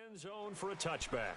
end zone for a touchback.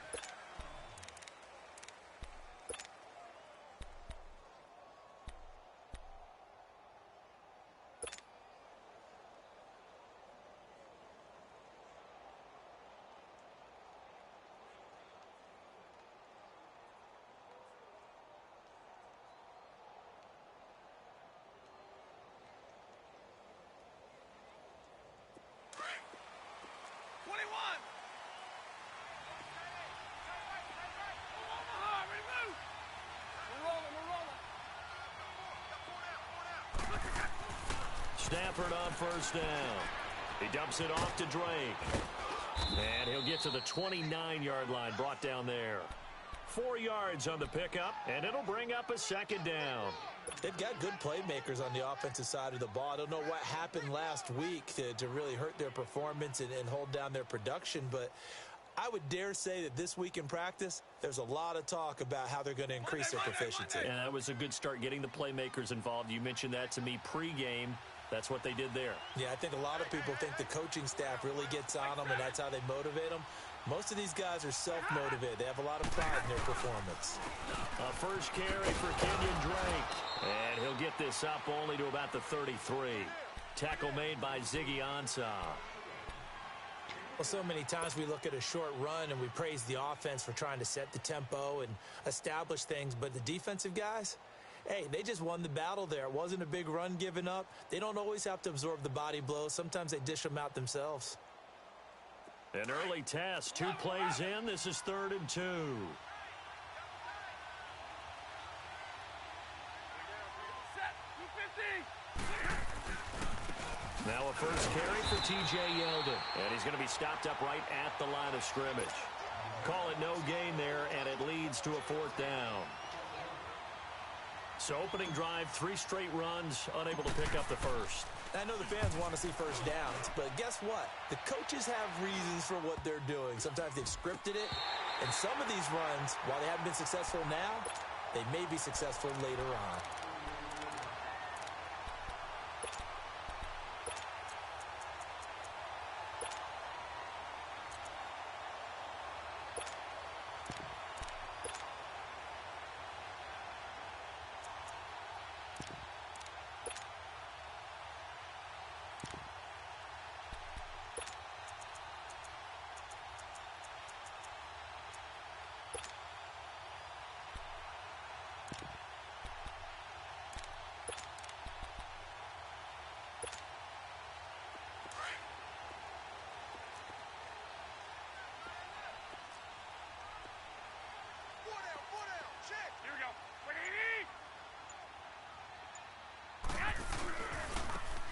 Stafford on first down. He dumps it off to Drake. And he'll get to the 29-yard line, brought down there. 4 yards on the pickup, and it'll bring up a second down. They've got good playmakers on the offensive side of the ball. I don't know what happened last week to really hurt their performance and hold down their production, but I would dare say that this week in practice, there's a lot of talk about how they're going to increase their proficiency. And that was a good start, getting the playmakers involved. You mentioned that to me pregame. That's what they did there. Yeah, I think a lot of people think the coaching staff really gets on them, and that's how they motivate them. Most of these guys are self-motivated. They have a lot of pride in their performance. A first carry for Kenyon Drake. And he'll get this up only to about the 33. Tackle made by Ziggy Ansah. Well, so many times we look at a short run and we praise the offense for trying to set the tempo and establish things, but the defensive guys, hey, they just won the battle there. It wasn't a big run given up. They don't always have to absorb the body blows. Sometimes they dish them out themselves. An early test. 2 plays in. This is 3rd and 2. Now a first carry for T.J. Yeldon. And he's going to be stopped up right at the line of scrimmage. Call it no gain there, and it leads to a 4th down. So opening drive, 3 straight runs, unable to pick up the first. I know the fans want to see first downs, but guess what? The coaches have reasons for what they're doing. Sometimes they've scripted it, and some of these runs, while they haven't been successful now, they may be successful later on.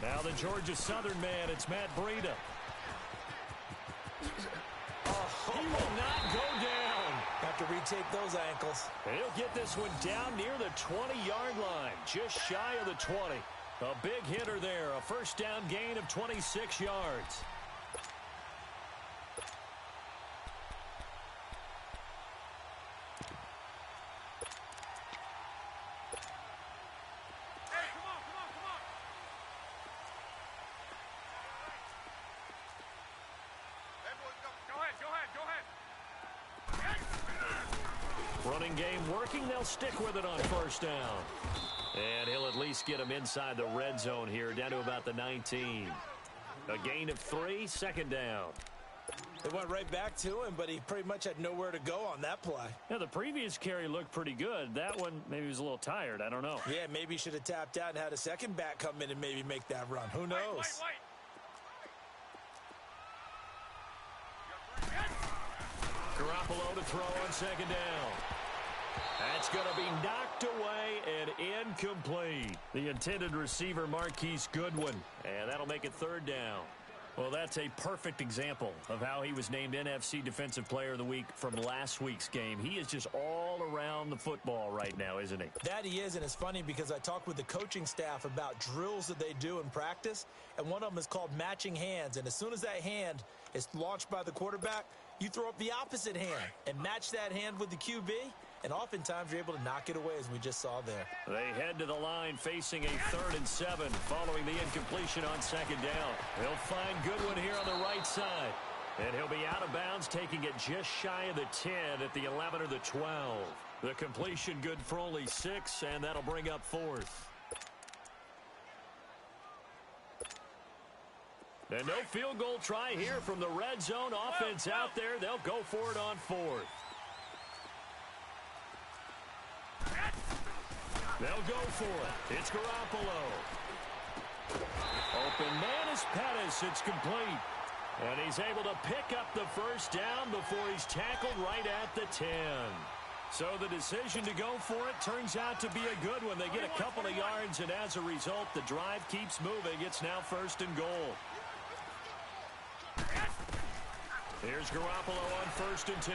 Now the Georgia Southern man, it's Matt Breida. He will not go down. Have to retake those ankles. He'll get this one down near the 20-yard line, just shy of the 20. A big hitter there, a first down gain of 26 yards. Running game working. They'll stick with it on first down. And he'll at least get him inside the red zone here, down to about the 19. A gain of 3, 2nd down. They went right back to him, but he pretty much had nowhere to go on that play. Yeah, the previous carry looked pretty good. That one, maybe he was a little tired. I don't know. Yeah, maybe he should have tapped out and had a second back come in and maybe make that run. Who knows? Garoppolo to throw on 2nd down. That's going to be knocked away and incomplete. The intended receiver, Marquise Goodwin. And that'll make it 3rd down. Well, that's a perfect example of how he was named NFC Defensive Player of the Week from last week's game. He is just all around the football right now, isn't he? That he is, and it's funny because I talked with the coaching staff about drills that they do in practice, and one of them is called matching hands. And as soon as that hand is launched by the quarterback, you throw up the opposite hand and match that hand with the QB, and oftentimes you're able to knock it away, as we just saw there. They head to the line facing a 3rd and 7 following the incompletion on 2nd down. They'll find Goodwin here on the right side. And he'll be out of bounds, taking it just shy of the 10 at the 11 or the 12. The completion good for only 6, and that'll bring up 4th. And no field goal try here from the red zone. Offense out there. They'll go for it on 4th. They'll go for it. It's Garoppolo. Open man is Pettis. It's complete. And he's able to pick up the first down before he's tackled right at the 10. So the decision to go for it turns out to be a good one. They get a couple of yards, and as a result, the drive keeps moving. It's now 1st and goal. Here's Garoppolo on 1st and 10.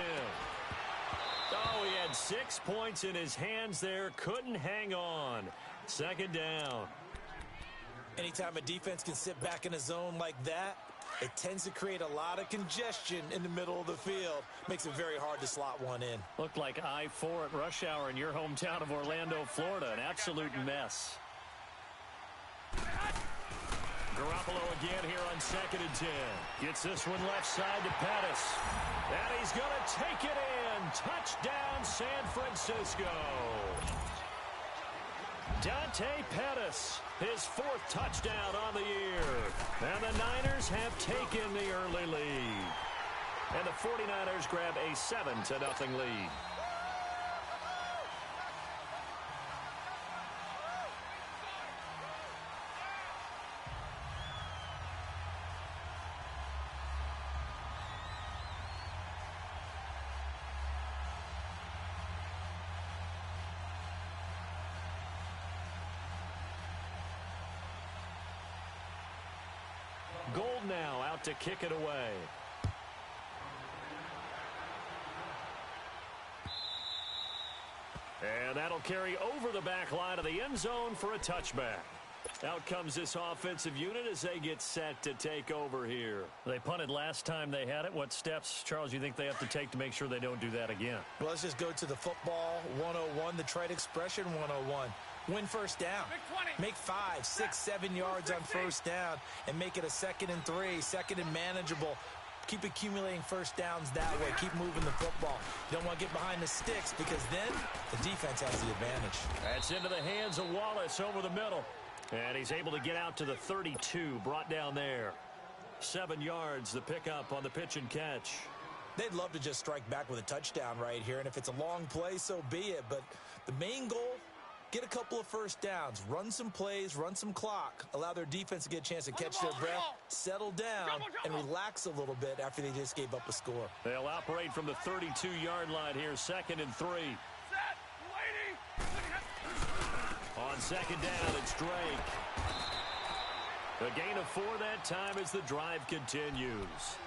Oh, he had 6 points in his hands there. Couldn't hang on. 2nd down. Anytime a defense can sit back in a zone like that, it tends to create a lot of congestion in the middle of the field. Makes it very hard to slot one in. Looked like I-4 at rush hour in your hometown of Orlando, Florida. An absolute mess. Garoppolo again here on 2nd and 10. Gets this one left side to Pettis. And he's going to take it in. Touchdown, San Francisco. Dante Pettis, his 4th touchdown on the year. And the Niners have taken the early lead. And the 49ers grab a 7-0 lead. Gold now out to kick it away. And that'll carry over the back line of the end zone for a touchback. Out comes this offensive unit as they get set to take over here. They punted last time they had it. What steps, Charles, you think they have to take to make sure they don't do that again? Well, let's just go to the football 101, the trade expression 101. Win first down. Make 5, 6, 7 yards on first down and make it a 2nd and 3, 2nd and manageable. Keep accumulating first downs that way. Keep moving the football. You don't want to get behind the sticks because then the defense has the advantage. That's into the hands of Wallace over the middle. And he's able to get out to the 32, brought down there. 7 yards, the pickup on the pitch and catch. They'd love to just strike back with a touchdown right here, and if it's a long play, so be it. But the main goal, get a couple of first downs, run some plays, run some clock, allow their defense to get a chance to catch their breath, settle down, and relax a little bit after they just gave up a score. They'll operate from the 32-yard line here, 2nd and 3. On 2nd down, it's Drake. A gain of 4 that time as the drive continues.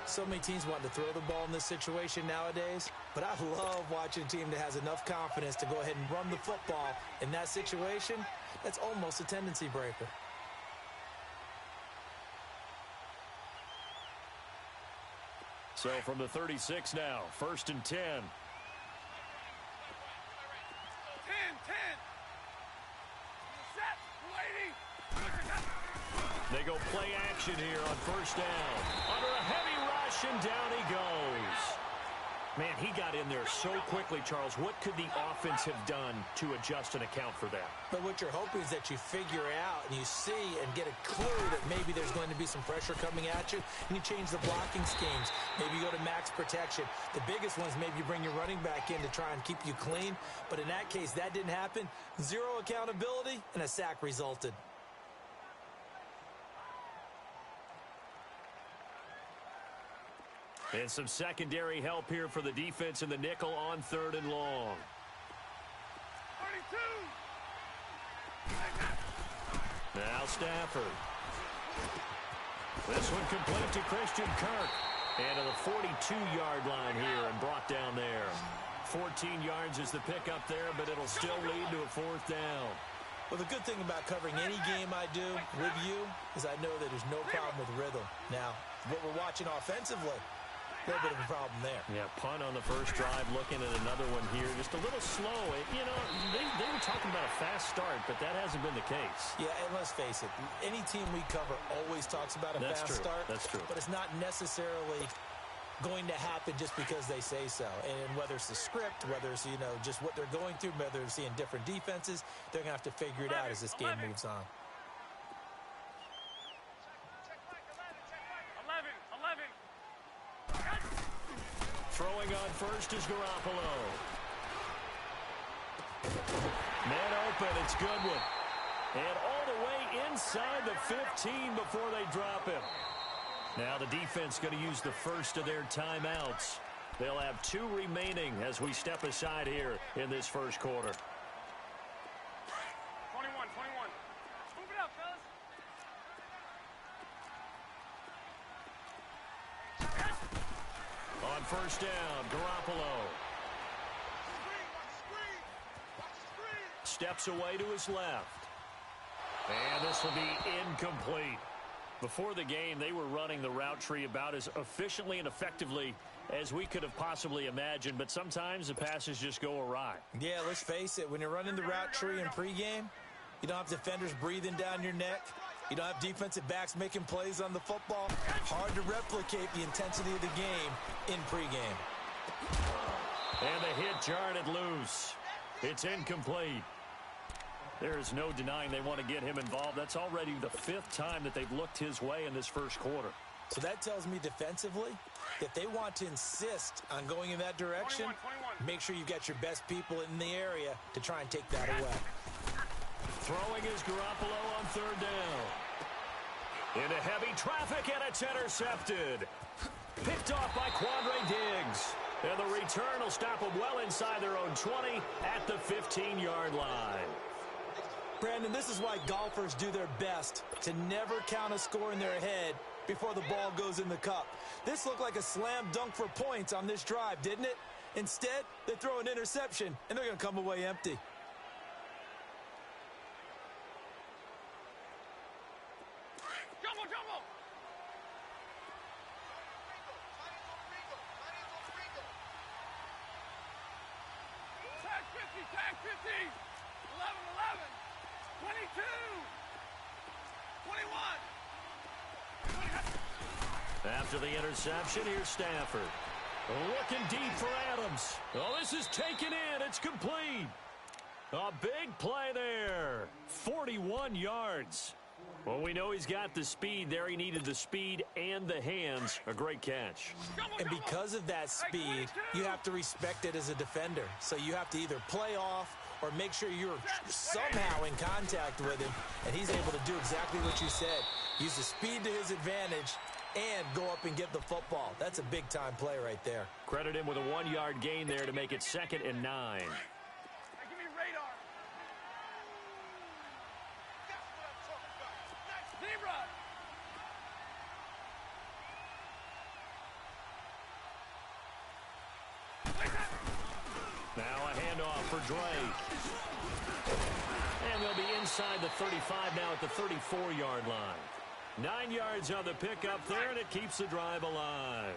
So many teams want to throw the ball in this situation nowadays, but I love watching a team that has enough confidence to go ahead and run the football. In that situation, that's almost a tendency breaker. So from the 36 now, 1st and 10. 10. Set, waiting. They go play action here on first down. Under a heavy rush, and down he goes. Man, he got in there so quickly, Charles. What could the offense have done to adjust and account for that? But what you're hoping is that you figure out and you see and get a clue that maybe there's going to be some pressure coming at you, and you change the blocking schemes. Maybe you go to max protection. The biggest one is maybe you bring your running back in to try and keep you clean. But in that case, that didn't happen. 0 accountability, and a sack resulted. And some secondary help here for the defense in the nickel on 3rd and long. 32. Now Stafford. This one complete to Christian Kirk. And to the 42-yard line here and brought down there. 14 yards is the pickup there, but it'll still lead to a 4th down. Well, the good thing about covering any game I do with you is I know that there's no problem with rhythm. Now, what we're watching offensively, a little bit of a problem there. Yeah, punt on the first drive, looking at another one here. Just a little slow. You know, they were talking about a fast start, but that hasn't been the case. Yeah, and let's face it, any team we cover always talks about a fast start. That's true. But it's not necessarily going to happen just because they say so. And whether it's the script, whether it's, just what they're going through, whether they're seeing different defenses, they're going to have to figure it out as this game moves on. 11. Throwing on first is Garoppolo. Man open, it's Goodwin. And all the way inside the 15 before they drop him. Now the defense going to use the first of their timeouts. They'll have 2 remaining as we step aside here in this first quarter. 21. Move it up, fellas. On first down, Garoppolo. Steps away to his left. And this will be incomplete. Before the game, they were running the route tree about as efficiently and effectively as we could have possibly imagined, but sometimes the passes just go awry. Yeah, let's face it. When you're running the route tree in pregame, you don't have defenders breathing down your neck. You don't have defensive backs making plays on the football. Hard to replicate the intensity of the game in pregame. And the hit jarred it loose. It's incomplete. There is no denying they want to get him involved. That's already the 5th time that they've looked his way in this first quarter. So that tells me defensively that they want to insist on going in that direction. 21. Make sure you've got your best people in the area to try and take that away. Throwing is Garoppolo on third down. Into heavy traffic, and it's intercepted. Picked off by Quandre Diggs. And the return will stop them well inside their own 20 at the 15-yard line. Brandon, this is why golfers do their best to never count a score in their head before the ball goes in the cup. This looked like a slam dunk for points on this drive, didn't it? Instead, they throw an interception, and they're going to come away empty. Jumbo! Tag 50! 11! 22! 21! After the interception, here's Stafford. Looking deep for Adams. Oh, this is taken in. It's complete. A big play there. 41 yards. Well, we know he's got the speed there. He needed the speed and the hands. A great catch. And because of that speed, you have to respect it as a defender. So you have to either play off or make sure you're somehow in contact with him, and he's able to do exactly what you said. Use the speed to his advantage and go up and get the football. That's a big-time play right there. Credit him with a 1-yard gain there to make it 2nd and 9. Hey, give me radar. Zebra. Now a handoff for Drake. And they'll be inside the 35 now at the 34-yard line. 9 yards on the pickup there, and it keeps the drive alive.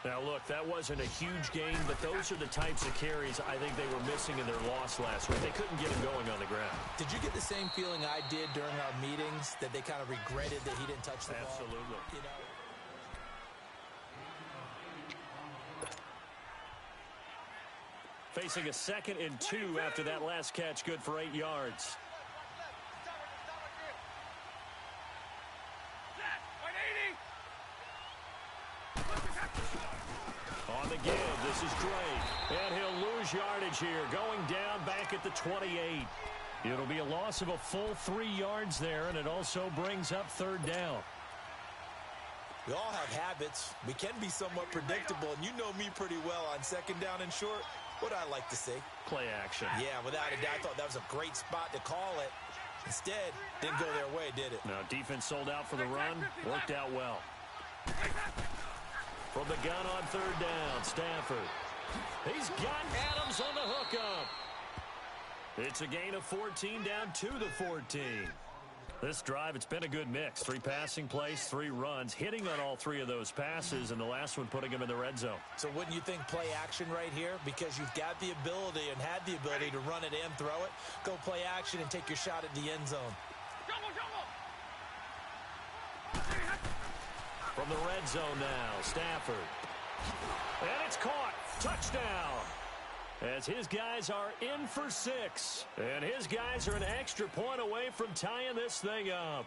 Now, look, that wasn't a huge gain, but those are the types of carries I think they were missing in their loss last week. They couldn't get him going on the ground. Did you get the same feeling I did during our meetings, that they kind of regretted that he didn't touch the ball? Absolutely. You know? Facing a 2nd and 2 after that last catch, good for 8 yards. On the give, this is Drake. And he'll lose yardage here, going down back at the 28. It'll be a loss of a full 3 yards there, and it also brings up 3rd down. We all have habits. We can be somewhat predictable, and you know me pretty well on 2nd down and short. What I like to see. Play action. Yeah, without a doubt, I thought that was a great spot to call it. Instead, didn't go their way, did it? Now, defense sold out for the run. Worked out well. From the gun on 3rd down, Stafford. He's got Adams on the hookup. It's a gain of 14 down to the 14. This drive, it's been a good mix. 3 passing plays, 3 runs, hitting on all 3 of those passes, and the last one putting him in the red zone. So wouldn't you think play action right here? Because you've got the ability and had the ability to run it and throw it. Go play action and take your shot at the end zone. From the red zone now, Stafford. And it's caught. Touchdown. As his guys are in for 6. And his guys are an extra point away from tying this thing up.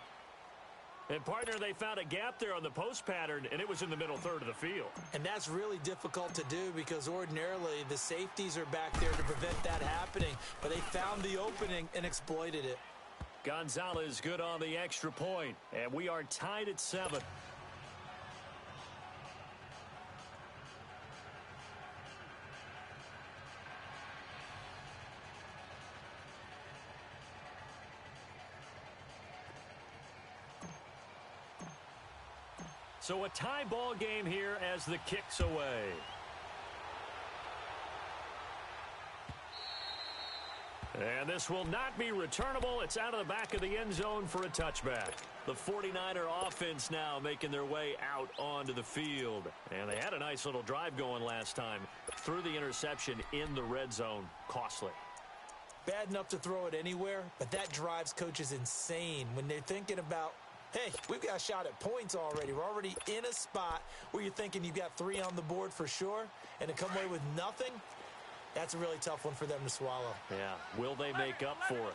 And, partner, they found a gap there on the post pattern, and it was in the middle third of the field. And that's really difficult to do because ordinarily the safeties are back there to prevent that happening. But they found the opening and exploited it. Gonzalez good on the extra point, and we are tied at 7. So a tie ball game here as the kick's away. And this will not be returnable. It's out of the back of the end zone for a touchback. The 49er offense now making their way out onto the field. And they had a nice little drive going last time. Threw the interception in the red zone. Costly. Bad enough to throw it anywhere, but that drives coaches insane when they're thinking about, hey, we've got a shot at points already. We're already in a spot where you're thinking you've got 3 on the board for sure, and to come away with nothing, that's a really tough one for them to swallow. Yeah, will they make up for it? 11.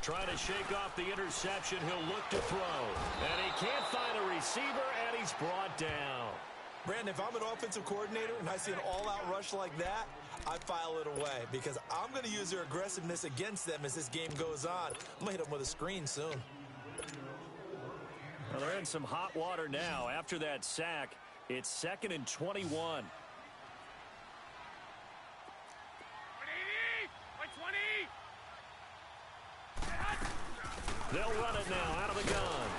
Trying to shake off the interception, he'll look to throw. And he can't find a receiver, and he's brought down. Brandon, if I'm an offensive coordinator and I see an all-out rush like that, I file it away because I'm going to use their aggressiveness against them as this game goes on. I'm going to hit them with a screen soon. Well, they're in some hot water now. After that sack, it's 2nd and 21. 180, 120. They'll run it now out of the gun.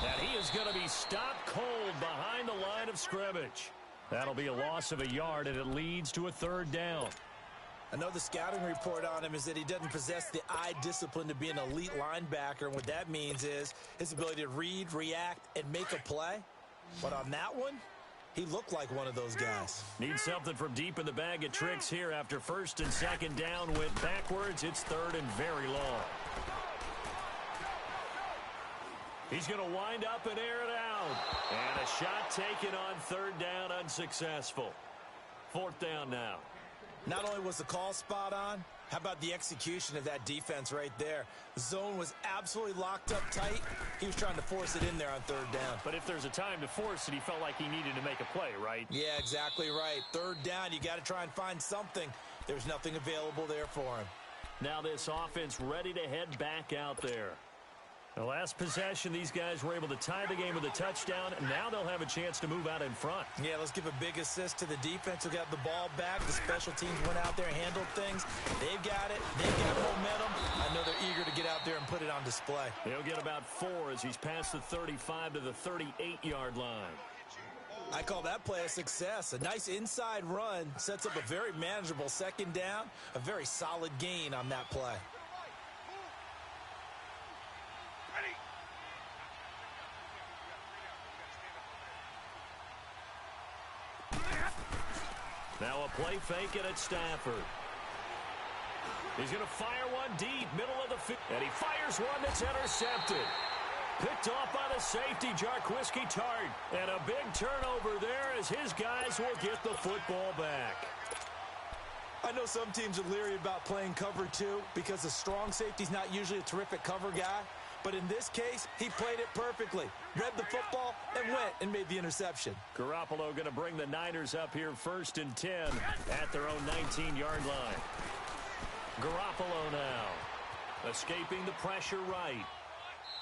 And he is going to be stopped cold behind the line of scrimmage. That'll be a loss of a yard, and it leads to a 3rd down. I know the scouting report on him is that he doesn't possess the eye discipline to be an elite linebacker, and what that means is his ability to read, react, and make a play. But on that one, he looked like one of those guys. Needs something from deep in the bag of tricks here after 1st and 2nd down went backwards. It's 3rd and very long. He's going to wind up and air it out. And a shot taken on 3rd down, unsuccessful. 4th down now. Not only was the call spot on, how about the execution of that defense right there? The zone was absolutely locked up tight. He was trying to force it in there on 3rd down. But if there's a time to force it, he felt like he needed to make a play, right? Yeah, exactly right. 3rd down, you got to try and find something. There's nothing available there for him. Now this offense ready to head back out there. The last possession, these guys were able to tie the game with a touchdown, and now they'll have a chance to move out in front. Yeah, let's give a big assist to the defense who got the ball back. The special teams went out there and handled things. They've got it. They've got momentum. I know they're eager to get out there and put it on display. He'll get about 4 as he's past the 35 to the 38-yard line. I call that play a success. A nice inside run sets up a very manageable 2nd down, a very solid gain on that play. Now a play fake it at Stafford. He's going to fire one deep, middle of the field. And he fires one that's intercepted. Picked off by the safety, Jarquiski Tart. And a big turnover there as his guys will get the football back. I know some teams are leery about playing cover 2 because the strong safety's not usually a terrific cover guy. But in this case, he played it perfectly. Read the football and went and made the interception. Garoppolo going to bring the Niners up here 1st and 10 at their own 19-yard line. Garoppolo now. Escaping the pressure right.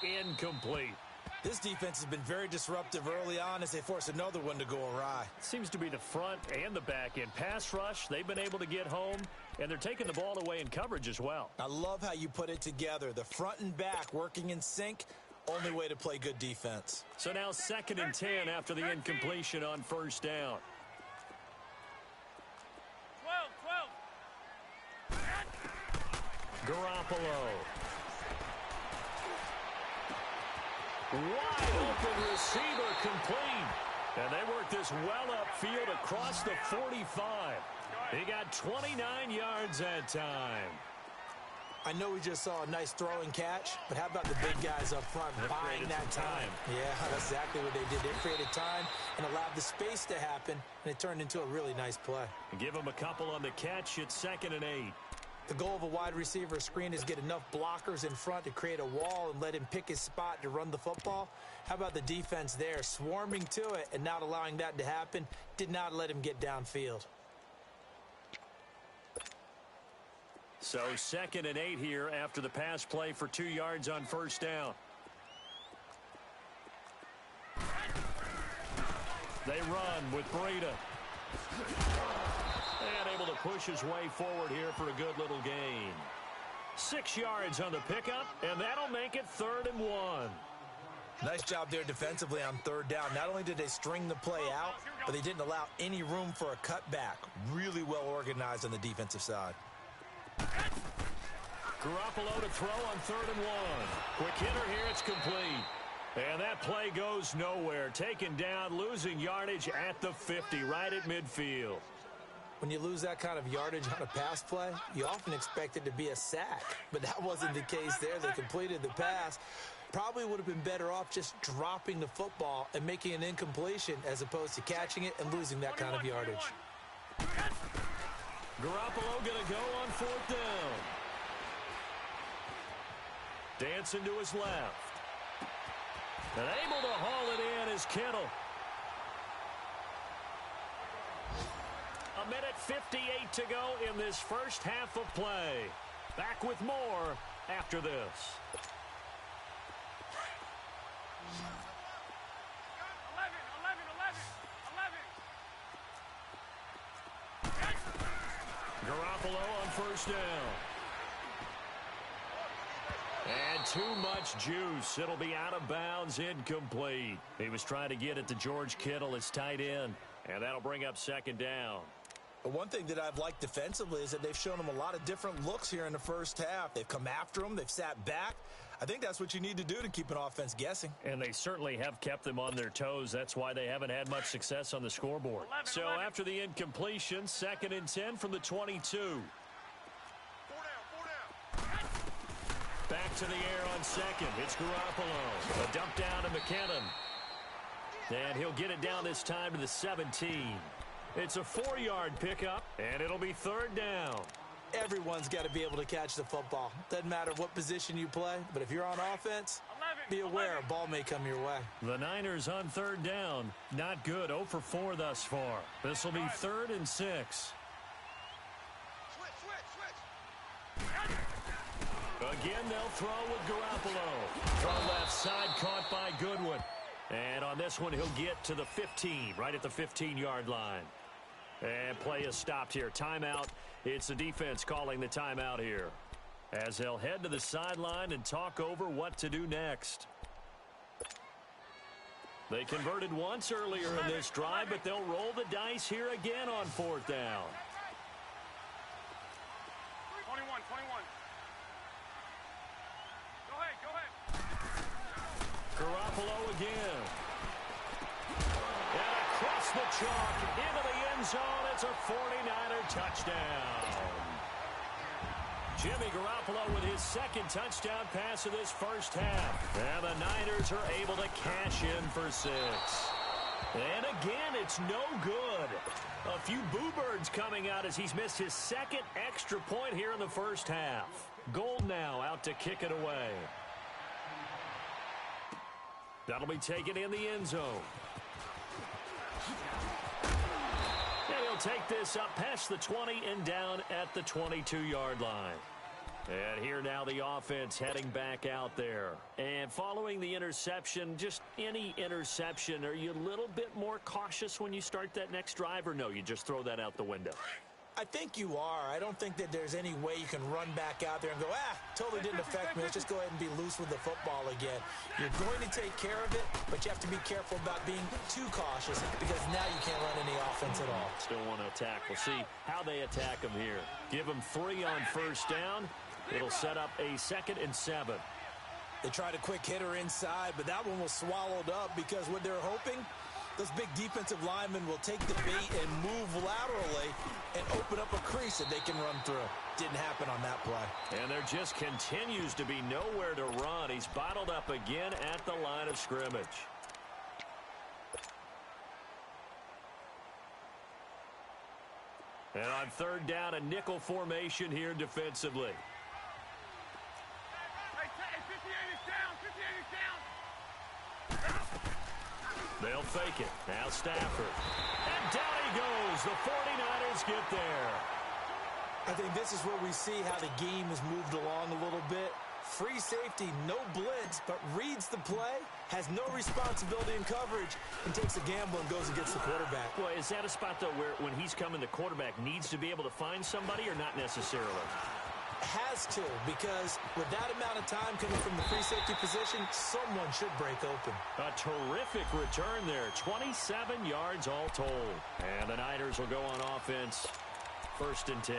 Incomplete. This defense has been very disruptive early on as they force another one to go awry. Seems to be the front and the back end. Pass rush, they've been able to get home, and they're taking the ball away in coverage as well. I love how you put it together. The front and back working in sync, only way to play good defense. So now 2nd and 10 after the incompletion on 1st down. 12. Garoppolo. Wide open receiver complete. And they work this well upfield across the 45. He got 29 yards that time. I know we just saw a nice throwing catch, but how about the big guys up front buying that time? Yeah, that's exactly what they did. They created time and allowed the space to happen, and it turned into a really nice play. Give him a couple on the catch. It's 2nd and 8. The goal of a wide receiver screen is get enough blockers in front to create a wall and let him pick his spot to run the football. How about the defense there, swarming to it and not allowing that to happen? Did not let him get downfield. So 2nd and 8 here after the pass play for 2 yards on 1st down. They run with Breida. And able to push his way forward here for a good little gain. 6 yards on the pickup, and that'll make it 3rd and 1. Nice job there defensively on 3rd down. Not only did they string the play out, but they didn't allow any room for a cutback. Really well organized on the defensive side. Garoppolo to throw on 3rd and 1. Quick hitter here, it's complete. And that play goes nowhere. Taken down, losing yardage at the 50, right at midfield. When you lose that kind of yardage on a pass play, you often expect it to be a sack. But that wasn't the case there. They completed the pass. Probably would have been better off just dropping the football and making an incompletion as opposed to catching it and losing that kind of yardage. Garoppolo going to go on 4th down. Dancing to his left. And able to haul it in is Kittle. 1:58 to go in this first half of play. Back with more after this. 11. Garoppolo on 1st down. And too much juice. It'll be out of bounds, incomplete. He was trying to get it to George Kittle, his tight end. And that'll bring up 2nd down. But one thing that I've liked defensively is that they've shown him a lot of different looks here in the first half. They've come after him. They've sat back. I think that's what you need to do to keep an offense guessing. And they certainly have kept them on their toes. That's why they haven't had much success on the scoreboard. 11. After the incompletion, 2nd and 10 from the 22. 4 down. Back to the air on 2nd. It's Garoppolo. A dump down to McKinnon. And he'll get it down this time to the 17. It's a 4-yard pickup, and it'll be 3rd down. Everyone's got to be able to catch the football. Doesn't matter what position you play, but if you're on offense, be aware a ball may come your way. The Niners on 3rd down. Not good. 0 for 4 thus far. This will be 3rd and 6. Again, they'll throw with Garoppolo. From left side, caught by Goodwin. And on this one, he'll get to the 15, right at the 15-yard line. And play is stopped here. Timeout. It's the defense calling the timeout here, as they'll head to the sideline and talk over what to do next. They converted once earlier in this drive, but they'll roll the dice here again on 4th down. 21. Go ahead. Garoppolo again. And across the chalk into the end zone. It's a 49er touchdown. Jimmy Garoppolo with his 2nd touchdown pass of this first half. And the Niners are able to cash in for 6. And again, it's no good. A few boo birds coming out as he's missed his 2nd extra point here in the first half. Gold now out to kick it away. That'll be taken in the end zone. And he'll take this up past the 20 and down at the 22-yard line. And here now the offense heading back out there. And following the interception, just any interception, are you a little bit more cautious when you start that next drive, or no, you just throw that out the window? I think you are. I don't think that there's any way you can run back out there and go, totally didn't affect me. Let's just go ahead and be loose with the football again. You're going to take care of it, but you have to be careful about being too cautious because now you can't run any offense at all. Still want to attack. We'll see how they attack them here. Give them 3 on 1st down. It'll set up a 2nd and 7. They tried a quick hitter inside, but that one was swallowed up because what they're hoping, those big defensive linemen will take the bait and move laterally and open up a crease that they can run through. didn't happen on that play. And there just continues to be nowhere to run. He's bottled up again at the line of scrimmage. And on third down, a nickel formation here defensively. Hey, 58 is down. 58 is down. They'll fake it. Now Stafford. And down he goes. The 49ers get there. I think this is where we see how the game has moved along a little bit. Free safety, no blitz, but reads the play, has no responsibility in coverage, and takes a gamble and goes and gets the quarterback. Well, is that a spot, though, where when he's coming, the quarterback needs to be able to find somebody or not necessarily? Has to, because with that amount of time coming from the free safety position, someone should break open. A terrific return there. 27 yards all told. And the Niners will go on offense. 1st and 10.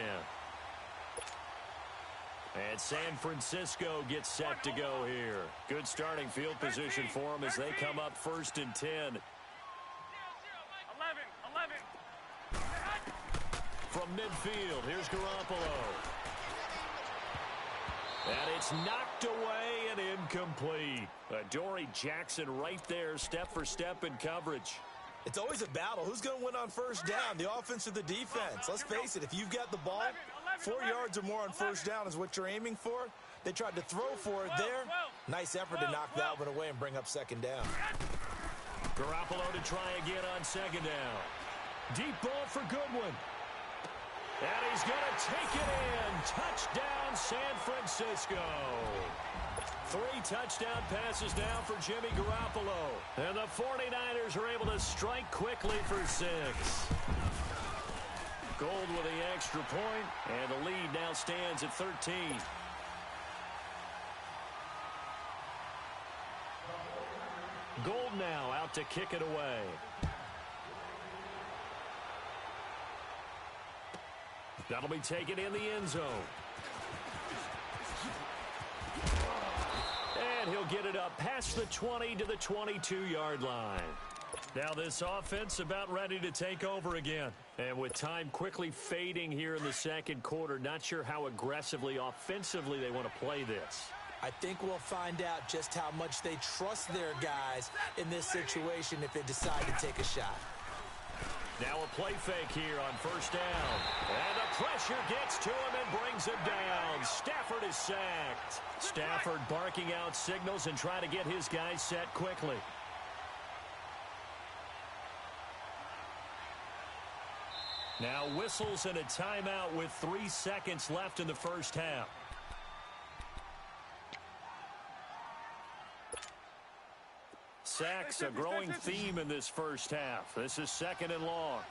And San Francisco gets set to go here. Good starting field position for them as they come up 1st and 10. 11. From midfield, here's Garoppolo. And it's knocked away and incomplete. Adoree Jackson right there, step for step in coverage. It's always a battle. Who's going to win on first down, the offense or the defense? Let's face it, if you've got the ball, 4 yards or more on first down is what you're aiming for. They tried to throw for it there. Nice effort to knock that one away and bring up 2nd down. Garoppolo to try again on 2nd down. Deep ball for Goodwin. And he's going to take it in. Touchdown, San Francisco. 3 touchdown passes now for Jimmy Garoppolo. And the 49ers are able to strike quickly for 6. Gold with the extra point, and the lead now stands at 13. Gold now out to kick it away. That'll be taken in the end zone. And he'll get it up past the 20 to the 22-yard line. Now this offense about ready to take over again. And with time quickly fading here in the 2nd quarter, not sure how aggressively, offensively they want to play this. I think we'll find out just how much they trust their guys in this situation if they decide to take a shot. Now a play fake here on 1st down. And the pressure gets to him and brings him down. Stafford is sacked. Stafford barking out signals and trying to get his guys set quickly. Now whistles and a timeout with 3 seconds left in the first half. Sacks, a growing theme in this first half. This is 2nd and long.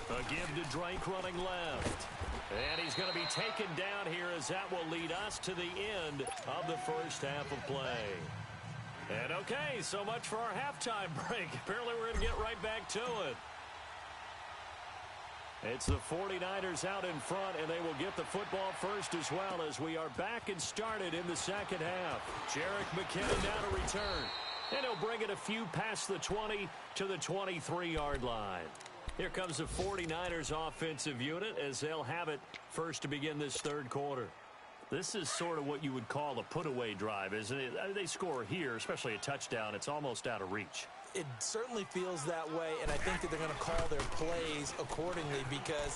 A give to Drake running left. And he's going to be taken down here as that will lead us to the end of the first half of play. And okay, so much for our halftime break. Apparently we're going to get right back to it. It's the 49ers out in front, and they will get the football first as well as we are back and started in the 2nd half. Jerick McKinnon now to return. And he'll bring it a few past the 20 to the 23-yard line. Here comes the 49ers offensive unit as they'll have it first to begin this 3rd quarter. This is sort of what you would call a put-away drive, isn't it? They score here, especially a touchdown. It's almost out of reach. It certainly feels that way, and I think that they're going to call their plays accordingly because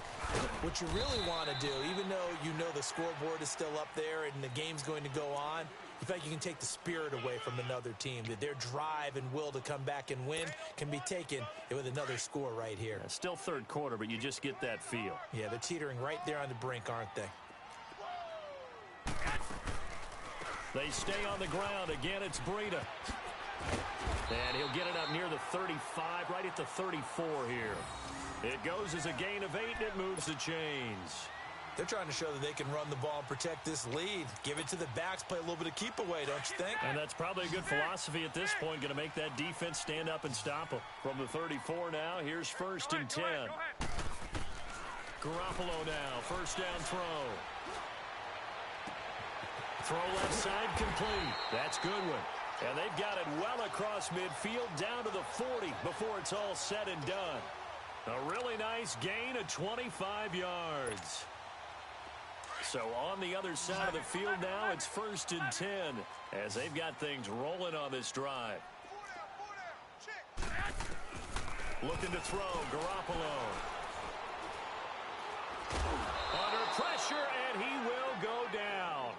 what you really want to do, even though you know the scoreboard is still up there and the game's going to go on, in fact, you can take the spirit away from another team. That their drive and will to come back and win can be taken with another score right here. Yeah, still 3rd quarter, but you just get that feel. Yeah, they're teetering right there on the brink, aren't they? They stay on the ground. Again, it's Breida. And he'll get it up near the 35, right at the 34 here. It goes as a gain of 8, and it moves the chains. They're trying to show that they can run the ball and protect this lead. Give it to the backs, play a little bit of keep away, don't you think? And that's probably a good philosophy at this point, going to make that defense stand up and stop them. From the 34 now, here's 1st and 10. Garoppolo now, 1st down throw. Throw left side complete. That's Goodwin. And they've got it well across midfield down to the 40 before it's all said and done. A really nice gain of 25 yards. So on the other side of the field now, it's 1st and 10 as they've got things rolling on this drive. Looking to throw, Garoppolo. Under pressure, and he will go down.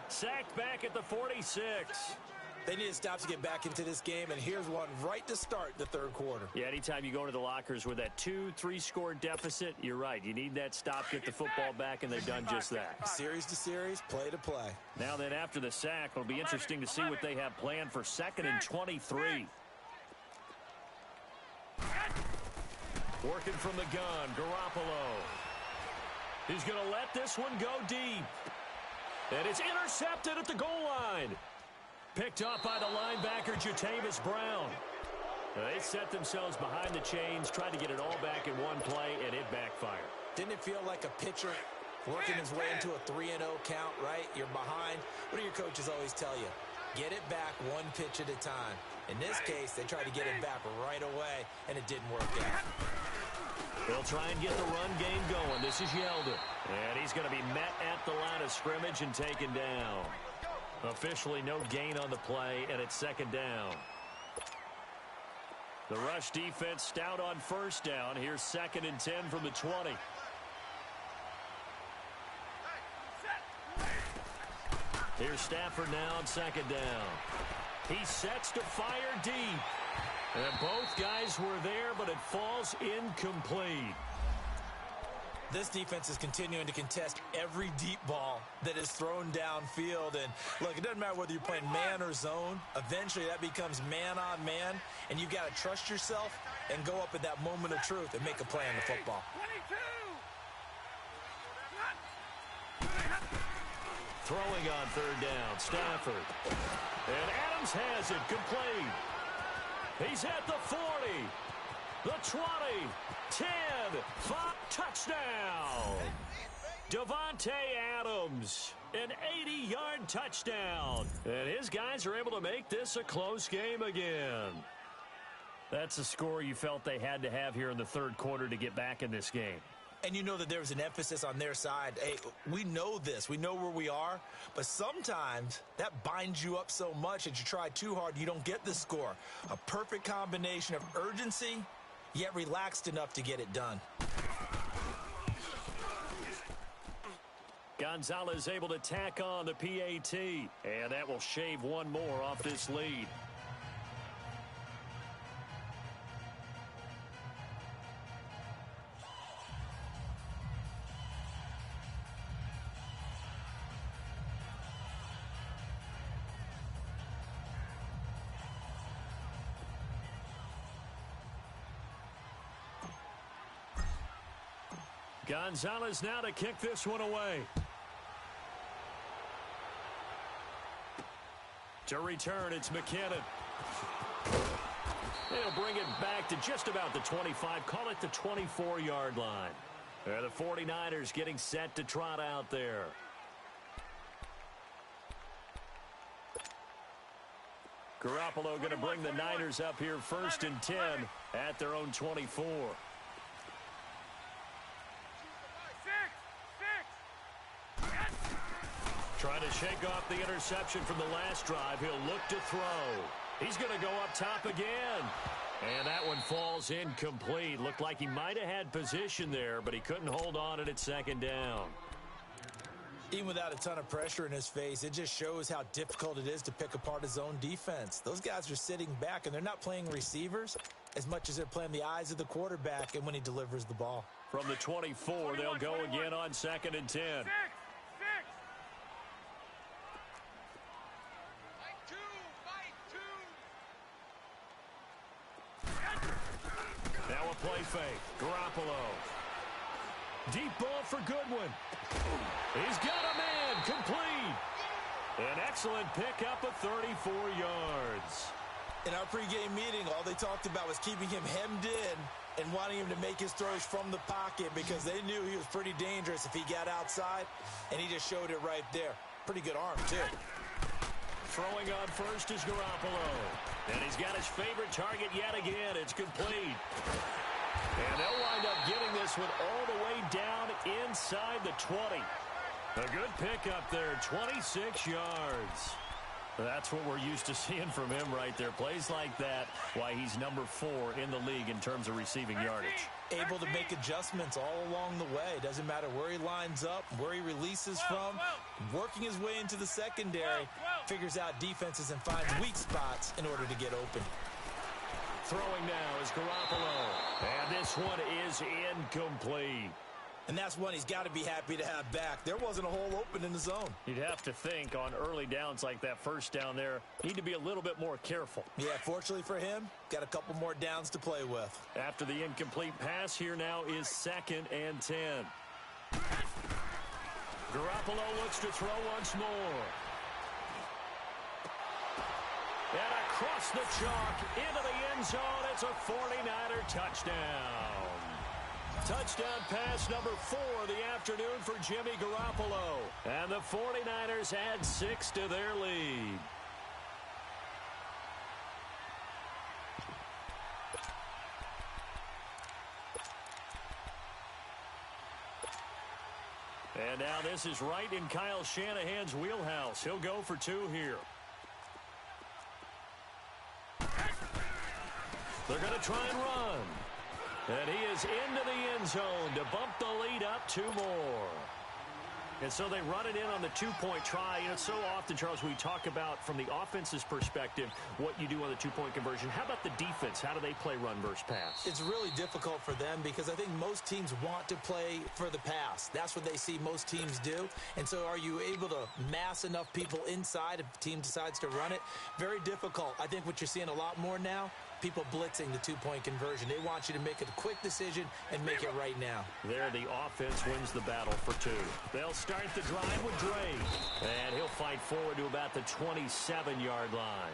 Sacked back at the 46. They need a stop to get back into this game, and here's one right to start the third quarter. Yeah, anytime you go into the lockers with that 2-3 score deficit, you're right. You need that stop, get the football back, and they've done just that. Series to series, play to play. Now then, after the sack, it'll be interesting to see what they have planned for 2nd and 23. Working from the gun, Garoppolo. He's going to let this one go deep. And it's intercepted at the goal line. Picked off by the linebacker, Jatavis Brown. They set themselves behind the chains, tried to get it all back in one play, and it backfired. Didn't it feel like a pitcher working his way into a 3-0 count, right? You're behind. What do your coaches always tell you? Get it back one pitch at a time. In this case, they tried to get it back right away, and it didn't work out. They'll try and get the run game going. This is Yeldon. And he's going to be met at the line of scrimmage and taken down. Officially no gain on the play, and it's 2nd down. The rush defense stout on 1st down. Here's 2nd and 10 from the 20. Here's Stafford now on 2nd down. He sets to fire deep. And both guys were there, but it falls incomplete. This defense is continuing to contest every deep ball that is thrown downfield. And, look, it doesn't matter whether you're playing man or zone. Eventually, that becomes man-on-man, and you've got to trust yourself and go up at that moment of truth and make a play on the football. 22! Throwing on 3rd down, Stafford. And Adams has it, complete. He's at the 40, the 20, 10, 5, touchdown. Davante Adams, an 80-yard touchdown. And his guys are able to make this a close game again. That's a score you felt they had to have here in the 3rd quarter to get back in this game. And you know that there was an emphasis on their side. Hey, we know this. We know where we are. But sometimes that binds you up so much that you try too hard, you don't get the score. A perfect combination of urgency, yet relaxed enough to get it done. Gonzalez able to tack on the PAT. And that will shave one more off this lead. Gonzalez now to kick this one away. To return, it's McKinnon. They'll bring it back to just about the 25. Call it the 24-yard line. The 49ers getting set to trot out there. Garoppolo going to bring the Niners up here 1st and 10 at their own 24. Trying to shake off the interception from the last drive. He'll look to throw. He's going to go up top again. And that one falls incomplete. Looked like he might have had position there, but he couldn't hold on it at 2nd down. Even without a ton of pressure in his face, it just shows how difficult it is to pick apart his own defense. Those guys are sitting back, and they're not playing receivers as much as they're playing the eyes of the quarterback and when he delivers the ball. From the 24, they'll go again on 2nd and 10. Now a play fake. Garoppolo. Deep ball for Goodwin. He's got a man. Complete. An excellent pickup of 34 yards. In our pregame meeting, all they talked about was keeping him hemmed in and wanting him to make his throws from the pocket because they knew he was pretty dangerous if he got outside, and he just showed it right there. Pretty good arm, too. Throwing on first is Garoppolo. And he's got his favorite target yet again. It's complete. And they'll wind up getting this one all the way down inside the 20. A good pickup there, 26 yards. That's what we're used to seeing from him right there. Plays like that, why he's number 4 in the league in terms of receiving yardage. Able to make adjustments all along the way. Doesn't matter where he lines up, where he releases from. Working his way into the secondary, figures out defenses and finds weak spots in order to get open. Throwing now is Garoppolo. And this one is incomplete. And that's one he's got to be happy to have back. There wasn't a hole open in the zone. You'd have to think on early downs like that first down there, need to be a little bit more careful. Yeah, fortunately for him, got a couple more downs to play with. After the incomplete pass, here now is 2nd and 10. Garoppolo looks to throw once more. And across the chalk, into the end zone, it's a 49er touchdown. Touchdown pass number 4 of the afternoon for Jimmy Garoppolo. And the 49ers add 6 to their lead. And now this is right in Kyle Shanahan's wheelhouse. He'll go for 2 here. They're going to try and run. And he is into the end zone to bump the lead up 2 more. And so they run it in on the 2-point try. You know, so often, Charles, we talk about from the offense's perspective what you do on the 2-point conversion. How about the defense? How do they play run versus pass? It's really difficult for them because I think most teams want to play for the pass. That's what they see most teams do. And so are you able to mass enough people inside if the team decides to run it? Very difficult. I think what you're seeing a lot more now, people blitzing the 2-point conversion. They want you to make a quick decision and make it right now. There, the offense wins the battle for 2. They'll start the drive with Dre. And he'll fight forward to about the 27-yard line.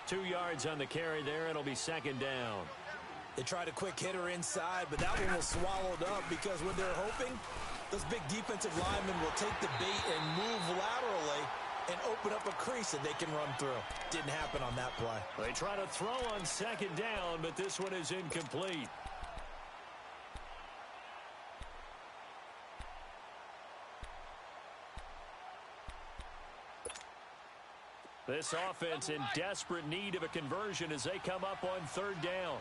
2 yards on the carry there. It'll be 2nd down. They tried a quick hitter inside, but that one was swallowed up because what they're hoping, those big defensive linemen will take the bait and move laterally and open up a crease that they can run through. Didn't happen on that play. They try to throw on 2nd down, but this one is incomplete. This offense in desperate need of a conversion as they come up on 3rd down.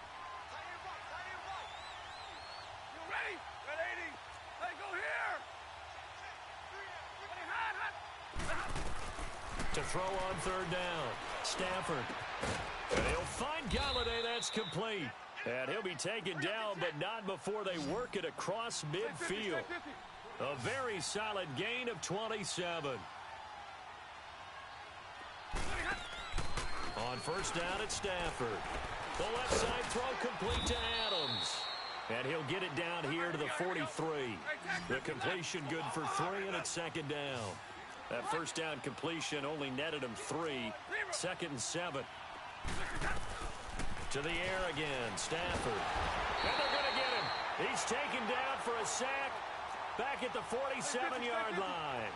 You ready? Ready? Hey, go here. To throw on 3rd down, Stafford. And he'll find Galladay. That's complete. And he'll be taken down, but not before they work it across midfield. A very solid gain of 27. On 1st down, it's Stafford. The left side throw complete to Adams. And he'll get it down here to the 43. The completion good for 3, and it's 2nd down. That 1st down completion only netted him 3. 2nd and 7. To the air again, Stafford. And they're going to get him. He's taken down for a sack back at the 47-yard line.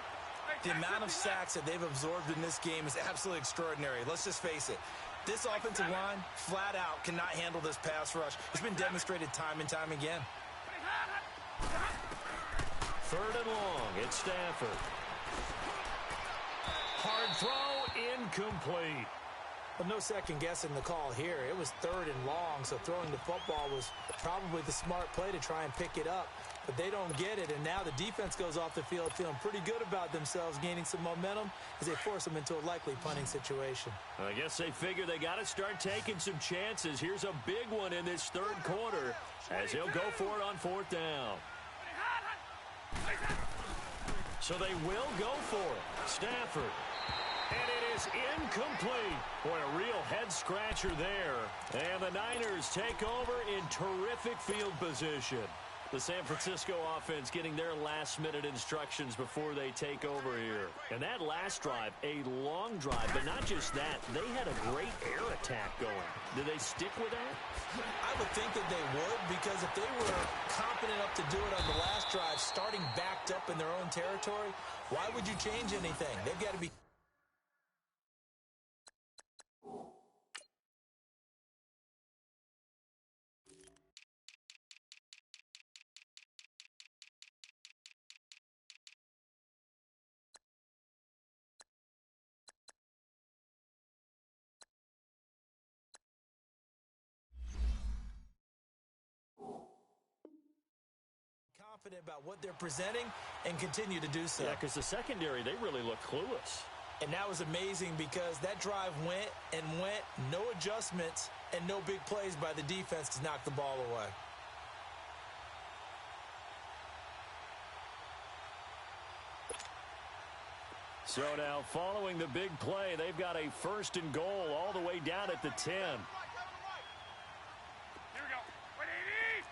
The amount of sacks that they've absorbed in this game is absolutely extraordinary. Let's just face it. This offensive line, flat out, cannot handle this pass rush. It's been demonstrated time and time again. 3rd and long. It's Stafford. Hard throw, incomplete. Well, no second guessing the call here. It was 3rd and long, so throwing the football was probably the smart play to try and pick it up. But they don't get it, and now the defense goes off the field feeling pretty good about themselves, gaining some momentum as they force them into a likely punting situation. I guess they figure they got to start taking some chances. Here's a big one in this 3rd quarter as he'll go for it on 4th down. So they will go for it. Stafford. And it is incomplete. Boy, a real head-scratcher there. And the Niners take over in terrific field position. The San Francisco offense getting their last-minute instructions before they take over here. And that last drive, a long drive, but not just that. They had a great air attack going. Did they stick with that? I would think that they would, because if they were confident enough to do it on the last drive, starting backed up in their own territory, why would you change anything? They've got to be confident about what they're presenting and continue to do so. Yeah, because the secondary, they really look clueless. And that was amazing because that drive went and went, no adjustments and no big plays by the defense to knock the ball away. So now following the big play, they've got a 1st and goal all the way down at the 10. Here we go. 180.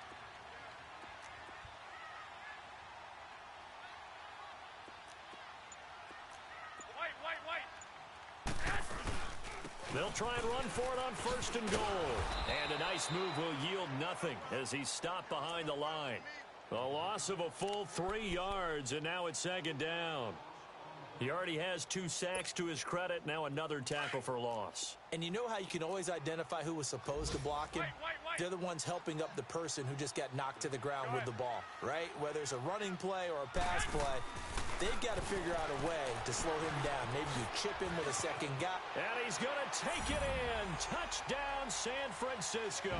White. They'll try and run for it on 1st and goal. And a nice move will yield nothing as he's stopped behind the line. A loss of a full 3 yards, and now it's 2nd down. He already has 2 sacks to his credit. Now another tackle for loss. And you know how you can always identify who was supposed to block him? They're the ones helping up the person who just got knocked to the ground with the ball, right? Whether it's a running play or a pass play, they've got to figure out a way to slow him down. Maybe you chip him with a second guy. And he's going to take it in. Touchdown, San Francisco.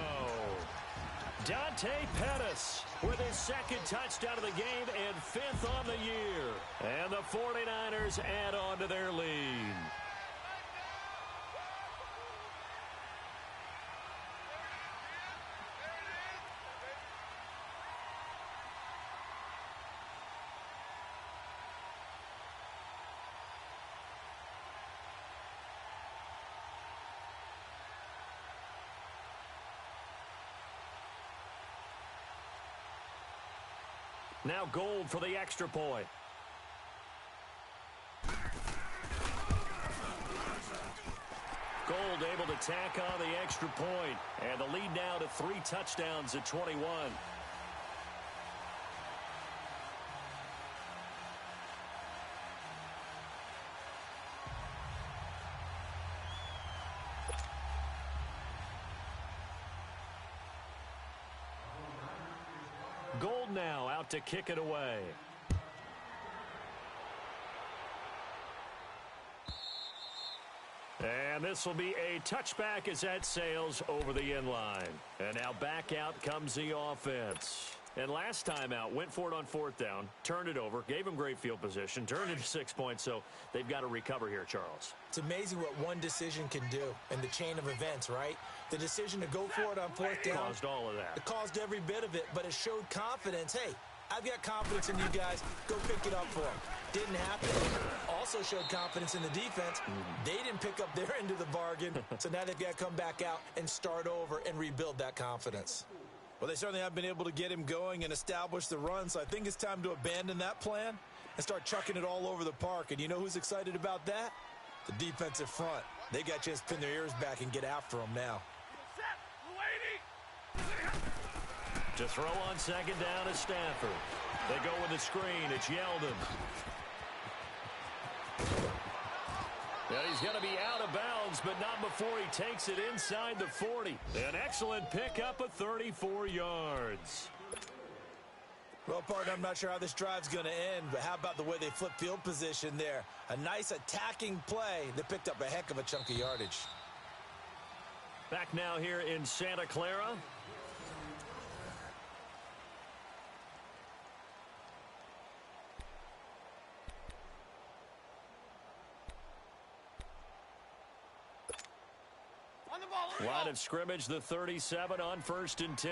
Dante Pettis with his 2nd touchdown of the game and 5th on the year. And the 49ers add on to their lead. Now Gold for the extra point. Gold able to tack on the extra point. And the lead now to 3 touchdowns at 21. Gold now out to kick it away. And this will be a touchback as that sails over the end line. And now back out comes the offense. And last time out, went for it on 4th down, turned it over, gave him great field position, turned it to 6 points, so they've got to recover here, Charles. It's amazing what one decision can do in the chain of events, right? The decision to go for it on 4th down. Caused all of that. It caused every bit of it, but it showed confidence. Hey, I've got confidence in you guys. Go pick it up for them. Didn't happen. Also showed confidence in the defense. They didn't pick up their end of the bargain, so now they've got to come back out and start over and rebuild that confidence. Well, they certainly have been able to get him going and establish the run, so I think it's time to abandon that plan and start chucking it all over the park. And you know who's excited about that? The defensive front. They got a chance to pin their ears back and get after him now. To throw on 2nd down is Stafford. They go with the screen. It's Yeldon. And he's going to be out of bounds, but not before he takes it inside the 40. An excellent pickup of 34 yards. Well, partner, I'm not sure how this drive's going to end, but how about the way they flip field position there? A nice attacking play that picked up a heck of a chunk of yardage. Back now here in Santa Clara. Line of scrimmage, the 37 on 1st and 10.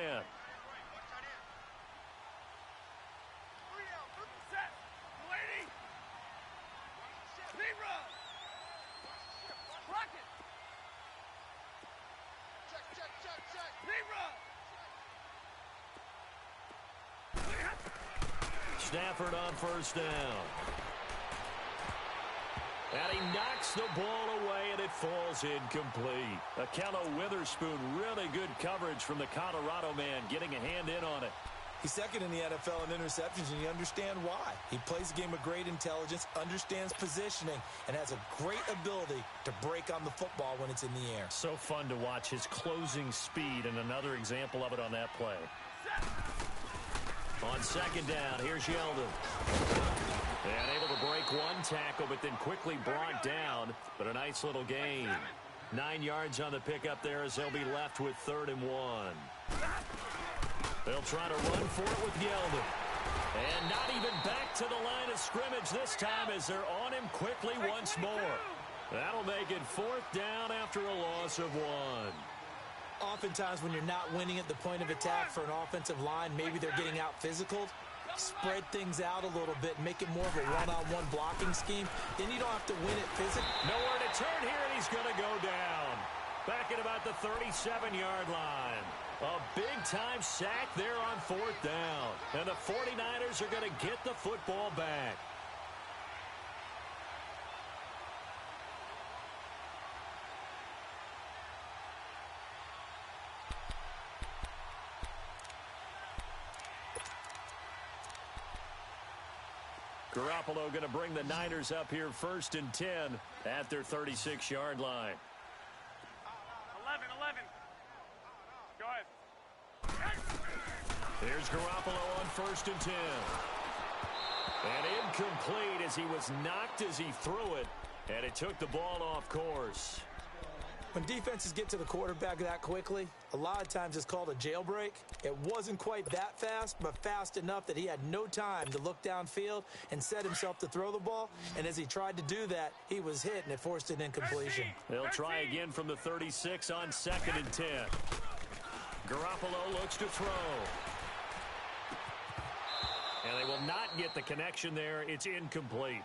Stafford on 1st down. And he knocks the ball away, and it falls incomplete. Akello Witherspoon, really good coverage from the Colorado man, getting a hand in on it. He's 2nd in the NFL in interceptions, and you understand why. He plays a game of great intelligence, understands positioning, and has a great ability to break on the football when it's in the air. So fun to watch his closing speed, and another example of it on that play. On 2nd down, here's Yeldon. And able to break one tackle, but then quickly brought down. But a nice little gain. 9 yards on the pickup there as they'll be left with 3rd and 1. They'll try to run for it with Yeldon. of scrimmage this time as they're on him quickly once more. That'll make it 4th down after a loss of 1. Oftentimes when you're not winning at the point of attack for an offensive line, maybe they're getting out physical. Spread things out a little bit, make it more of a one-on-one blocking scheme. Then you don't have to win it physically. Nowhere to turn here, and he's going to go down. Back at about the 37-yard line. A big-time sack there on 4th down. And the 49ers are going to get the football back. Garoppolo going to bring the Niners up here 1st and 10 at their 36-yard line. 11. Go ahead. Here's Garoppolo on 1st and 10. And incomplete as he was knocked as he threw it, and it took the ball off course. When defenses get to the quarterback that quickly, a lot of times it's called a jailbreak. It wasn't quite that fast, but fast enough that he had no time to look downfield and set himself to throw the ball. And as he tried to do that, he was hit, and it forced an incompletion. They'll try again from the 36 on 2nd and 10. Garoppolo looks to throw. And they will not get the connection there. It's incomplete.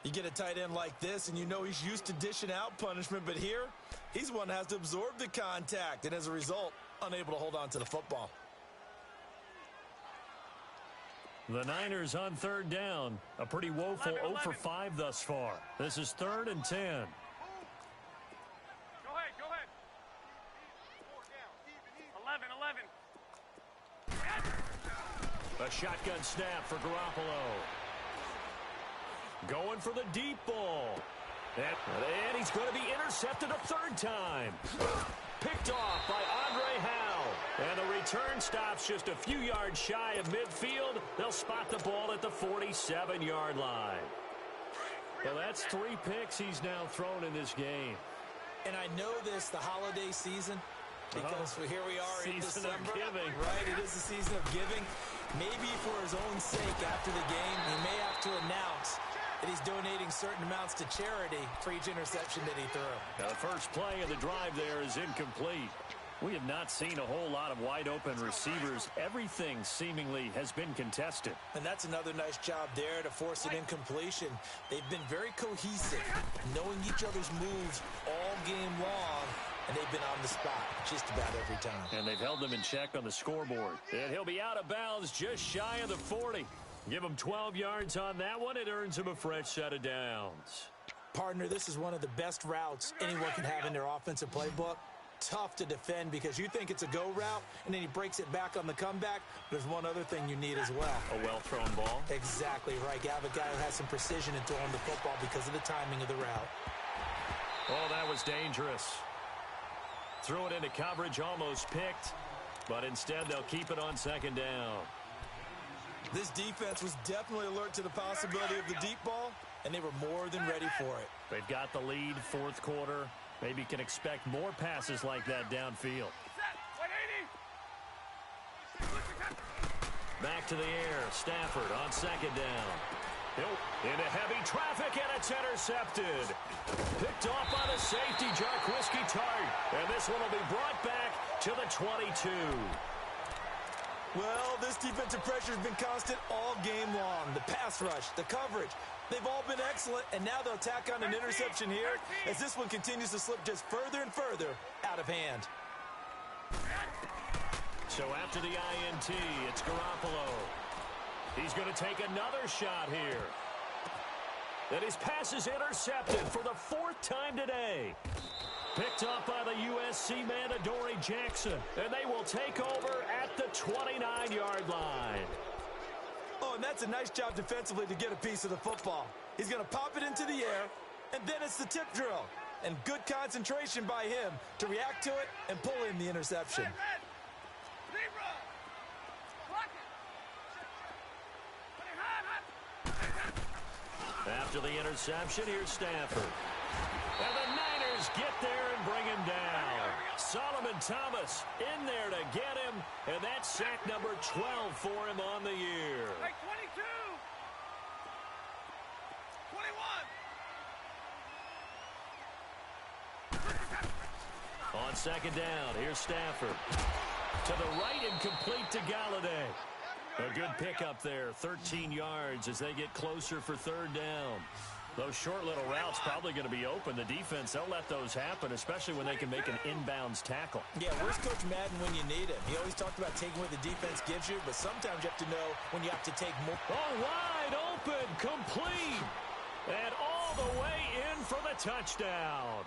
You get a tight end like this, and you know he's used to dishing out punishment, but here, he's one that has to absorb the contact, and as a result, unable to hold on to the football. The Niners on 3rd down. A pretty woeful 0 for 5 thus far. This is 3rd and 10. Go ahead. 11. A shotgun snap for Garoppolo. Going for the deep ball. And he's going to be intercepted a 3rd time. Picked off by Andre Howe. And the return stops just a few yards shy of midfield. They'll spot the ball at the 47-yard line. Well, that's 3 picks he's now thrown in this game. And I know this, the holiday season, because here we are in Season December. of giving. Right, it is the season of giving. Maybe for his own sake after the game, he may have to announce that he's donating certain amounts to charity for each interception that he threw. The first play of the drive there is incomplete. We have not seen a whole lot of wide-open receivers. Everything seemingly has been contested. And that's another nice job there to force an incompletion. They've been very cohesive, knowing each other's moves all game long, and they've been on the spot just about every time. And they've held them in check on the scoreboard. And he'll be out of bounds just shy of the 40. Give him 12 yards on that one. It earns him a fresh set of downs. Partner, this is one of the best routes anyone can have in their offensive playbook. Tough to defend because you think it's a go route, and then he breaks it back on the comeback. There's one other thing you need as well. A well-thrown ball. Exactly right. You have a guy who has some precision in throwing the football because of the timing of the route. Oh, that was dangerous. Threw it into coverage, almost picked, but instead they'll keep it on 2nd down. This defense was definitely alert to the possibility of the deep ball, and they were more than ready for it. They've got the lead, 4th quarter. Maybe can expect more passes like that downfield. Back to the air. Stafford on 2nd down. Into heavy traffic, and it's intercepted. Picked off by the safety, Jarquiski Tart. And this one will be brought back to the 22. Well, this defensive pressure has been constant all game long. The pass rush, the coverage, they've all been excellent, and now they'll tack on an interception here as this one continues to slip just further and further out of hand. So after the INT, it's Garoppolo. He's going to take another shot here. And his pass is intercepted for the 4th time today. Picked up by the USC man, Adoree Jackson. And they will take over at the 29-yard line. Oh, and that's a nice job defensively to get a piece of the football. He's going to pop it into the air, and then it's the tip drill. And good concentration by him to react to it and pull in the interception. After the interception, here's Stafford. And the Niners get there and bring him down. Solomon Thomas in there to get him, and that's sack number 12 for him on the year. second down. Here's Stafford. To the right and complete to Galladay. A good pickup there, 13 yards as they get closer for third down. Those short little routes probably going to be open. The defense, they'll let those happen, especially when they can make an inbounds tackle. Yeah, where's Coach Madden when you need him? He always talked about taking what the defense gives you, but sometimes you have to know when you have to take more. Oh, wide open, complete, and all the way in for the touchdown.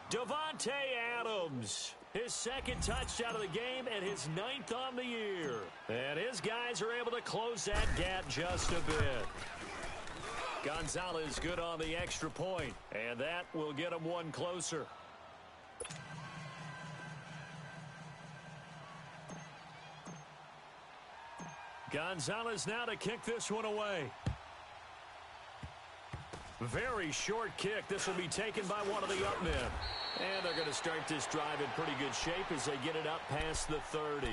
Davante Adams, his second touchdown of the game and his 9th on the year. And his guys are able to close that gap just a bit. Gonzalez good on the extra point, and that will get him one closer. Gonzalez now to kick this one away. Very short kick. This will be taken by one of the up men. And they're going to start this drive in pretty good shape as they get it up past the 30.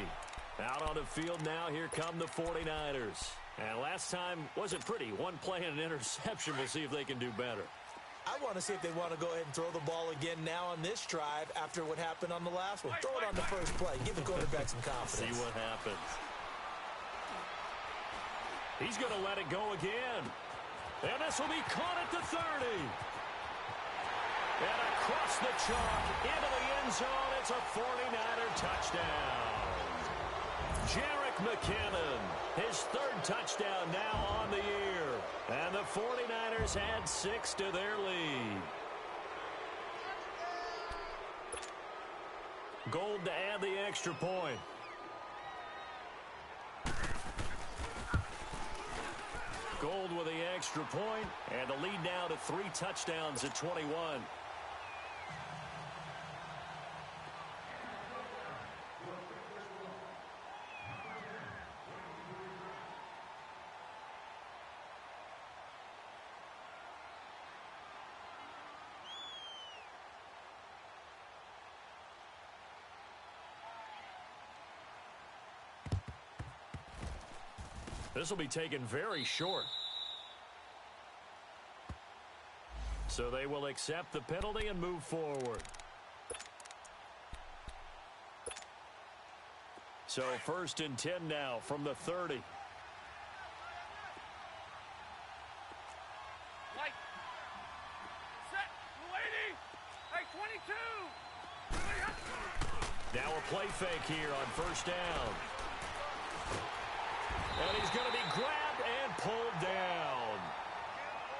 Out on the field now, here come the 49ers. And last time wasn't pretty. One play and an interception. We'll see if they can do better. I want to see if they want to go ahead and throw the ball again now on this drive after what happened on the last one. Throw it on the first play. Give the quarterback some confidence. See what happens. He's going to let it go again. And this will be caught at the 30. And across the chalk into the end zone. It's a 49er touchdown. Jerick McKinnon, his 3rd touchdown now on the year. And the 49ers add 6 to their lead. Gold to add the extra point. Gold with the extra point, and the lead now to 3 touchdowns at 21. This will be taken very short. So they will accept the penalty and move forward. So 1st and 10 now from the 30. Light. Set. Lady. Hey, 22. Now a play fake here on 1st down. And he's going to be grabbed and pulled down.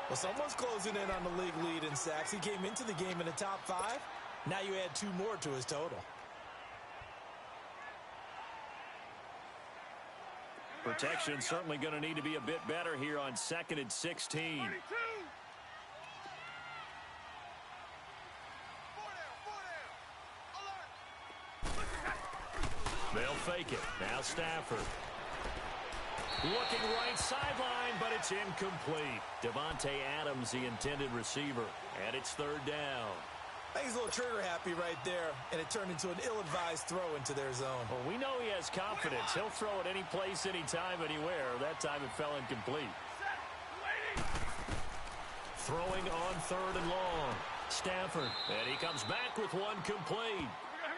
Well, someone's closing in on the league lead in sacks. He came into the game in the top 5. Now you add 2 more to his total. Protection certainly going to need to be a bit better here on 2nd and 16. 22. They'll fake it. Now Stafford. Looking right sideline, but it's incomplete. Davante Adams, the intended receiver, and it's 3rd down. I think he's a little trigger happy right there, and it turned into an ill-advised throw into their zone. Well, we know he has confidence. He'll throw it any place, anytime, anywhere. That time it fell incomplete. Throwing on 3rd and long. Stafford, and he comes back with one complete.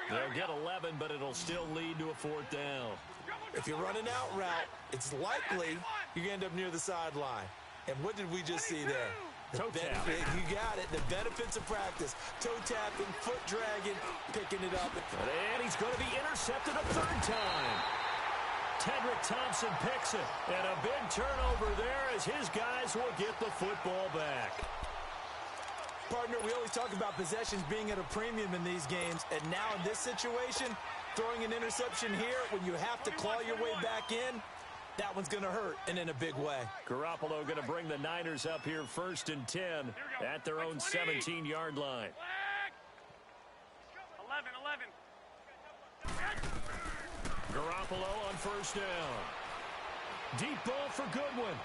They'll get 11, but it'll still lead to a 4th down. If you're running out route, it's likely you're going to end up near the sideline. And what did we just see there? Toe tap. You got it. The benefits of practice. Toe tapping, foot dragging, picking it up. And he's going to be intercepted a 3rd time. Tedrick Thompson picks it. And a big turnover there as his guys will get the football back. Partner, we always talk about possessions being at a premium in these games. And now in this situation, throwing an interception here when you have to claw your way back in, that one's going to hurt, and in a big way. Garoppolo going to bring the Niners up here 1st and 10 at their own 17-yard line. 11. Garoppolo on 1st down. Deep ball for Goodwin.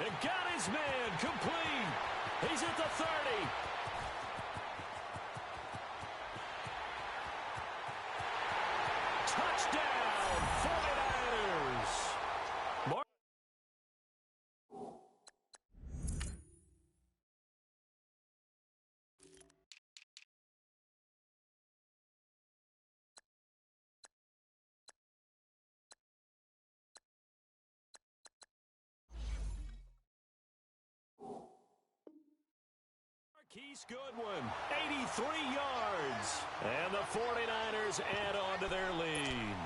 It got his man complete. He's at the 30. Marquise Goodwin, 83 yards. And the 49ers add on to their lead.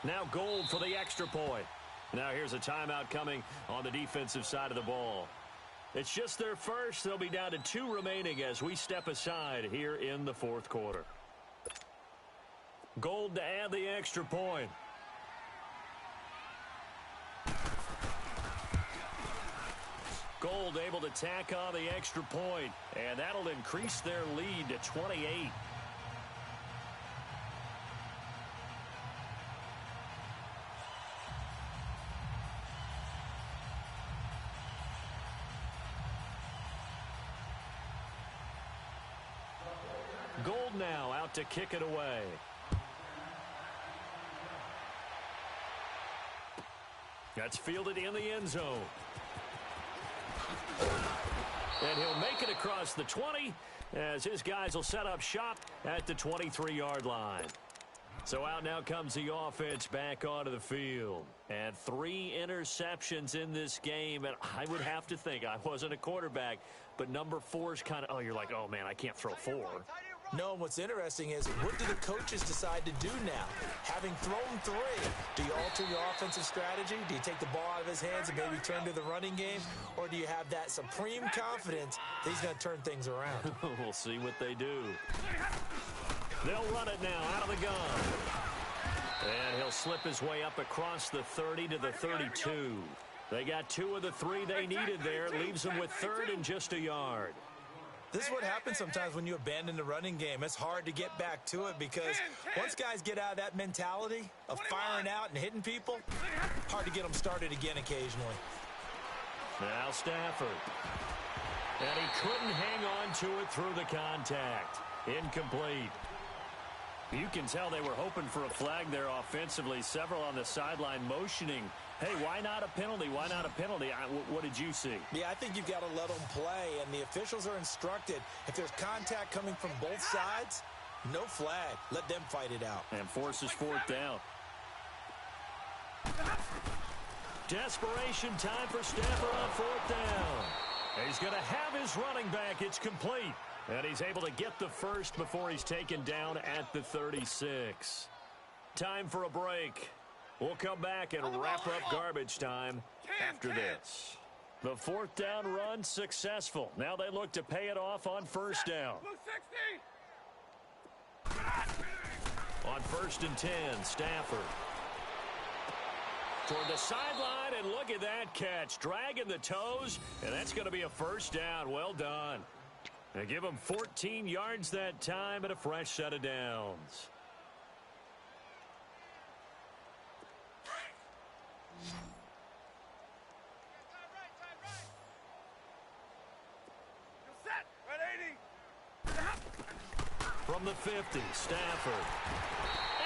Now Gold for the extra point. Now here's a timeout coming on the defensive side of the ball. It's just their first. They'll be down to 2 remaining as we step aside here in the fourth quarter. Gold to add the extra point. Gold able to tack on the extra point, and that'll increase their lead to 28. Gold now out to kick it away. That's fielded in the end zone. And he'll make it across the 20 as his guys will set up shop at the 23-yard line. So out now comes the offense back onto the field. And 3 interceptions in this game. And I would have to think, I wasn't a quarterback, but number 4 is kind of, you're like, oh, man, I can't throw 4. No, and what's interesting is, what do the coaches decide to do now? Having thrown 3, do you alter your offensive strategy? Do you take the ball out of his hands and maybe turn to the running game? Or do you have that supreme confidence that he's going to turn things around? We'll see what they do. They'll run it now out of the gun. And he'll slip his way up across the 30 to the 32. They got 2 of the 3 they needed there. Leaves them with 3rd and just a yard. This is what happens sometimes when you abandon the running game. It's hard to get back to it because once guys get out of that mentality of firing out and hitting people, hard to get them started again occasionally. Now Stafford. And he couldn't hang on to it through the contact. Incomplete. You can tell they were hoping for a flag there offensively. Several on the sideline motioning. Hey, why not a penalty? Why not a penalty? What did you see? Yeah, I think you've got to let them play, and the officials are instructed. If there's contact coming from both sides, no flag. Let them fight it out. And forces 4th down. Desperation time for Stafford on 4th down. He's going to have his running back. It's complete. And he's able to get the first before he's taken down at the 36. Time for a break. We'll come back and wrap up garbage time after this. The 4th down run successful. Now they look to pay it off on 1st down. On 1st and 10, Stafford. Toward the sideline, and look at that catch. Dragging the toes, and that's going to be a 1st down. Well done. They give him 14 yards that time and a fresh set of downs. From the 50, Stafford.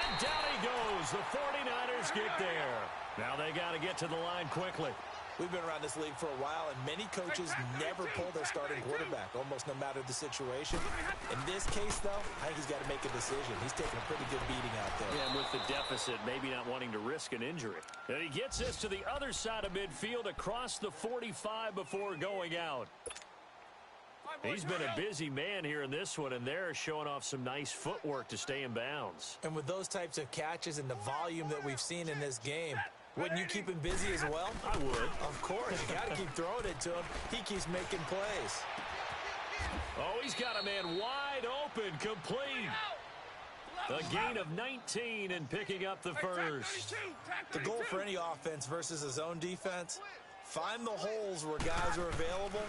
And down he goes. The 49ers get there. Now they got to get to the line quickly. We've been around this league for a while, and many coaches never pull their starting quarterback, almost no matter the situation. In this case, though, I think he's got to make a decision. He's taking a pretty good beating out there. Yeah, and with the deficit, maybe not wanting to risk an injury. And he gets this to the other side of midfield across the 45 before going out. He's been a busy man here in this one, and they're showing off some nice footwork to stay in bounds. And with those types of catches and the volume that we've seen in this game, wouldn't you keep him busy as well? I would. Of course. You got to keep throwing it to him. He keeps making plays. Oh, he's got a man wide open, complete. A gain of 19 and picking up the first. The goal for any offense versus a zone defense, find the holes where guys are available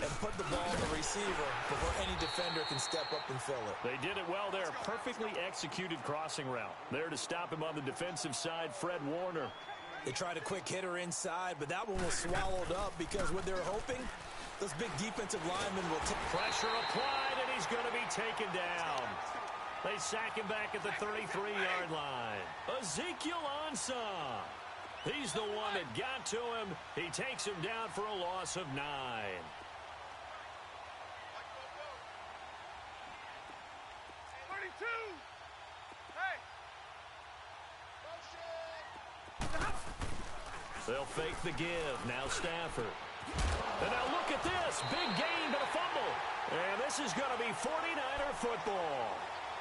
and put the ball on the receiver before any defender can step up and fill it. They did it well there. Perfectly executed crossing route. There to stop him on the defensive side, Fred Warner. They tried a quick hitter inside, but that one was swallowed up because what they were hoping, those big defensive linemen will take. Pressure applied, and he's going to be taken down. They sack him back at the 33-yard line. Ezekiel Ansah. He's the one that got to him. He takes him down for a loss of 9. 32. Hey. They'll fake the give. Now Stafford. And now look at this. Big gain, but a fumble. And this is going to be 49er football.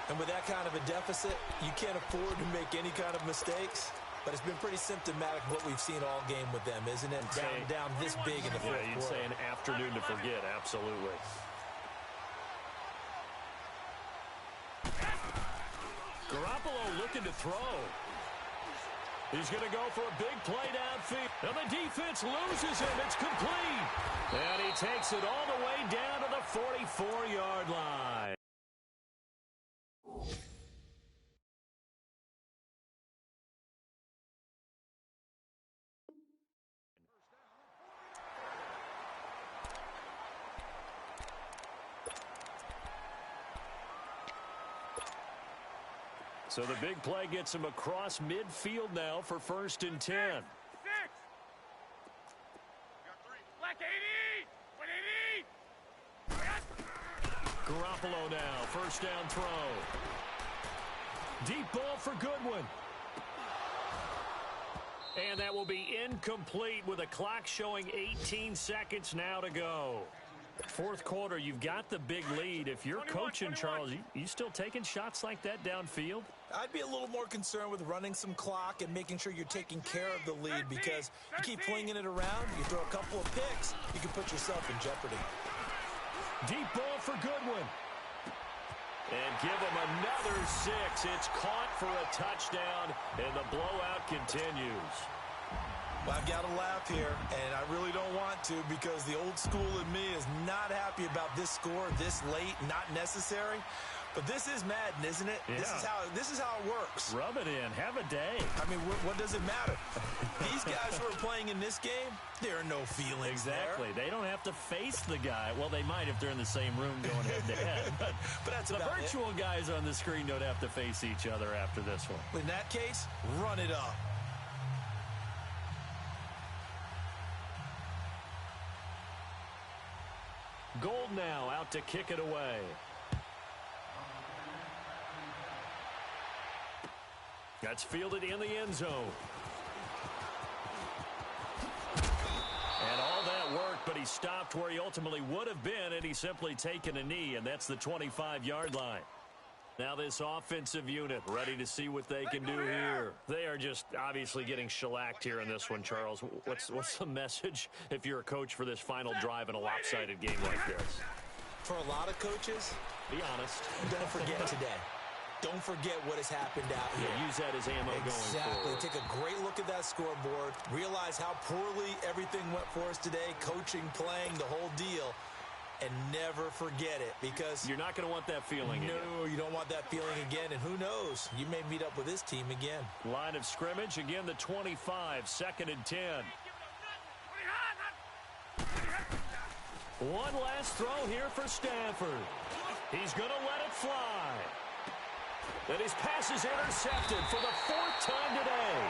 And with that kind of a deficit, you can't afford to make any kind of mistakes. But it's been pretty symptomatic of what we've seen all game with them, isn't it? Down this big in the fourth quarter. You'd say an afternoon to forget, absolutely. Garoppolo looking to throw. He's going to go for a big play downfield. And the defense loses him. It's complete. And he takes it all the way down to the 44-yard line. So the big play gets him across midfield now for 1st and 10. 6. Black 80. 180. Garoppolo now, 1st down throw. Deep ball for Goodwin. And that will be incomplete with a clock showing 18 seconds now to go. 4th quarter, you've got the big lead. If you're coaching, Charles, you still taking shots like that downfield? I'd be a little more concerned with running some clock and making sure you're taking care of the lead, because you keep flinging it around, you throw a couple of picks, you can put yourself in jeopardy. Deep ball for Goodwin. And give him another 6. It's caught for a touchdown, and the blowout continues. Well, I've got to laugh here, and I really don't want to, because the old school in me is not happy about this score this late, not necessary. But this is Madden, isn't it? Yeah. This is how it works. Rub it in. Have a day. I mean, what does it matter? These guys who are playing in this game, there are no feelings Exactly. there. They don't have to face the guy. Well, they might if they're in the same room going head-to-head. But that's the about virtual guys on the screen don't have to face each other after this one. In that case, run it up. Gold now out to kick it away. That's fielded in the end zone. And all that worked, but he stopped where he ultimately would have been, and he's simply taken a knee, and that's the 25-yard line. Now this offensive unit ready to see what they can do here. They are just obviously getting shellacked here in this one, Charles. What's the message if you're a coach for this final drive in a lopsided game like this? For a lot of coaches, be honest. Don't forget today. Don't forget what has happened out here. Yeah, use that as ammo going forward. Take a great look at that scoreboard. Realize how poorly everything went for us today. Coaching, playing, the whole deal. And never forget it, because you're not going to want that feeling again. No, you don't want that feeling again. And who knows? You may meet up with this team again. Line of scrimmage, again the 25, 2nd and 10. One last throw here for Stafford. He's going to let it fly. And his pass is intercepted for the 4th time today.